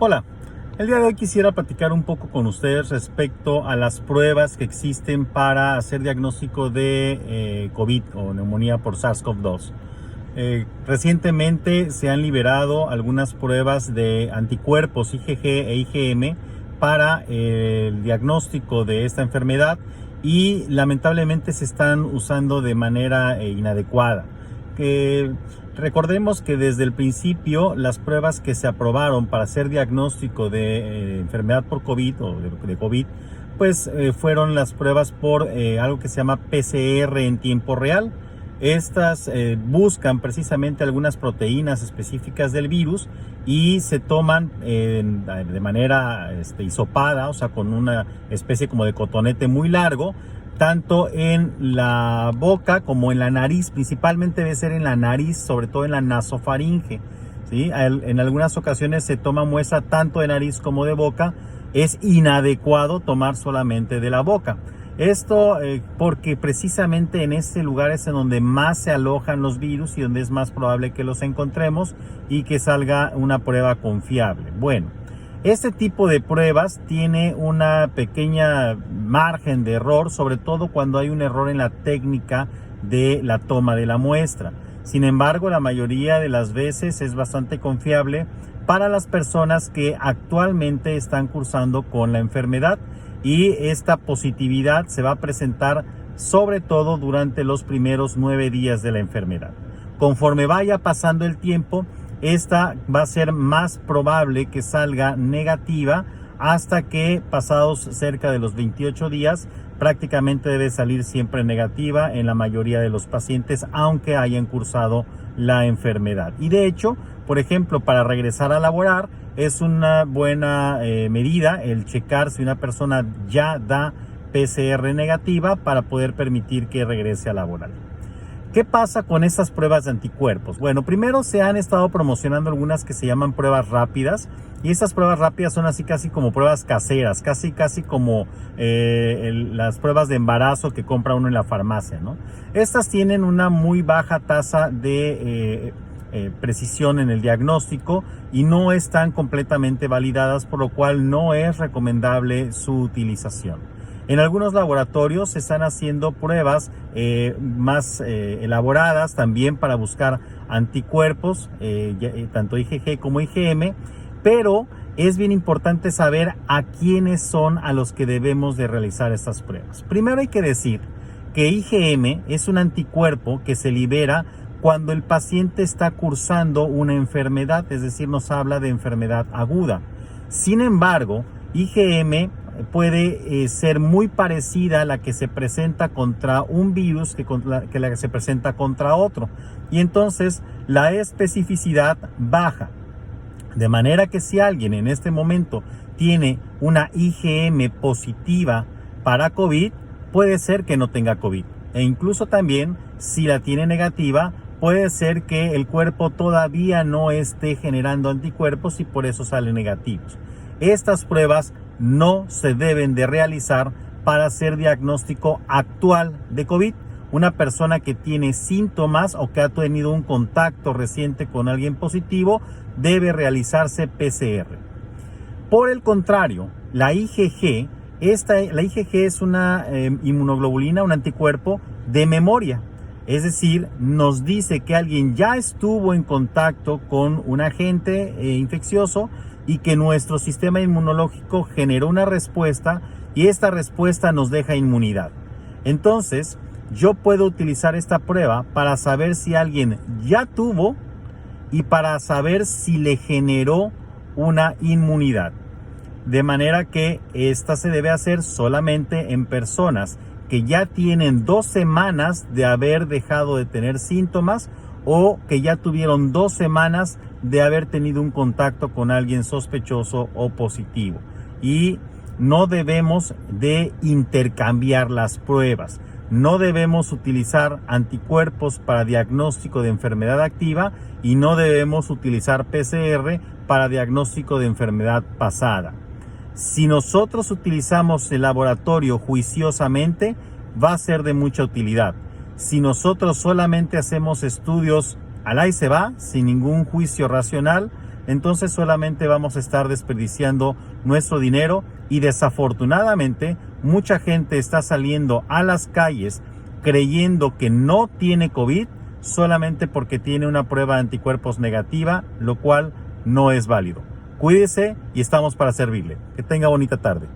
Hola, el día de hoy quisiera platicar un poco con ustedes respecto a las pruebas que existen para hacer diagnóstico de COVID o neumonía por SARS-CoV-2. Recientemente se han liberado algunas pruebas de anticuerpos IgG e IgM para el diagnóstico de esta enfermedad y lamentablemente se están usando de manera inadecuada. Recordemos que desde el principio las pruebas que se aprobaron para hacer diagnóstico de enfermedad por COVID o de COVID, pues fueron las pruebas por algo que se llama PCR en tiempo real. Estas buscan precisamente algunas proteínas específicas del virus y se toman de manera hisopada, o sea, con una especie como de cotonete muy largo, tanto en la boca como en la nariz. Principalmente debe ser en la nariz, sobre todo en la nasofaringe, ¿sí? En algunas ocasiones se toma muestra tanto de nariz como de boca. Es inadecuado tomar solamente de la boca. Esto porque precisamente en este lugar es en donde más se alojan los virus y donde es más probable que los encontremos y que salga una prueba confiable. Bueno, este tipo de pruebas tiene una pequeña margen de error, sobre todo cuando hay un error en la técnica de la toma de la muestra. Sin embargo, la mayoría de las veces es bastante confiable para las personas que actualmente están cursando con la enfermedad, y esta positividad se va a presentar sobre todo durante los primeros 9 días de la enfermedad. Conforme vaya pasando el tiempo, esta va a ser más probable que salga negativa hasta que pasados cerca de los 28 días prácticamente debe salir siempre negativa en la mayoría de los pacientes, aunque hayan cursado la enfermedad. Y de hecho, por ejemplo, para regresar a laborar es una buena medida el checar si una persona ya da PCR negativa para poder permitir que regrese a laborar. ¿Qué pasa con estas pruebas de anticuerpos? Bueno, primero se han estado promocionando algunas que se llaman pruebas rápidas, y estas pruebas rápidas son así casi como pruebas caseras, casi como las pruebas de embarazo que compra uno en la farmacia, ¿no? Estas tienen una muy baja tasa de precisión en el diagnóstico y no están completamente validadas, por lo cual no es recomendable su utilización. En algunos laboratorios se están haciendo pruebas más elaboradas también para buscar anticuerpos, tanto IgG como IgM, pero es bien importante saber a quiénes son a los que debemos de realizar estas pruebas. Primero hay que decir que IgM es un anticuerpo que se libera cuando el paciente está cursando una enfermedad, es decir, nos habla de enfermedad aguda. Sin embargo, IgM puede ser muy parecida a la que se presenta contra un virus que la que se presenta contra otro, y entonces la especificidad baja. De manera que si alguien en este momento tiene una IgM positiva para COVID, puede ser que no tenga COVID. E incluso también si la tiene negativa, puede ser que el cuerpo todavía no esté generando anticuerpos y por eso salen negativos. Estas pruebas no se deben de realizar para hacer diagnóstico actual de COVID. Una persona que tiene síntomas o que ha tenido un contacto reciente con alguien positivo debe realizarse PCR. Por el contrario, la IgG es una inmunoglobulina, un anticuerpo de memoria. Es decir, nos dice que alguien ya estuvo en contacto con un agente infeccioso y que nuestro sistema inmunológico generó una respuesta y esta respuesta nos deja inmunidad. Entonces, yo puedo utilizar esta prueba para saber si alguien ya tuvo y para saber si le generó una inmunidad. De manera que esta se debe hacer solamente en personas que ya tienen 2 semanas de haber dejado de tener síntomas o que ya tuvieron 2 semanas de haber tenido un contacto con alguien sospechoso o positivo. Y no debemos de intercambiar las pruebas. No debemos utilizar anticuerpos para diagnóstico de enfermedad activa y no debemos utilizar PCR para diagnóstico de enfermedad pasada. Si nosotros utilizamos el laboratorio juiciosamente, va a ser de mucha utilidad. Si nosotros solamente hacemos estudios al ahí se va, sin ningún juicio racional, entonces solamente vamos a estar desperdiciando nuestro dinero y desafortunadamente mucha gente está saliendo a las calles creyendo que no tiene COVID solamente porque tiene una prueba de anticuerpos negativa, lo cual no es válido. Cuídese y estamos para servirle. Que tenga bonita tarde.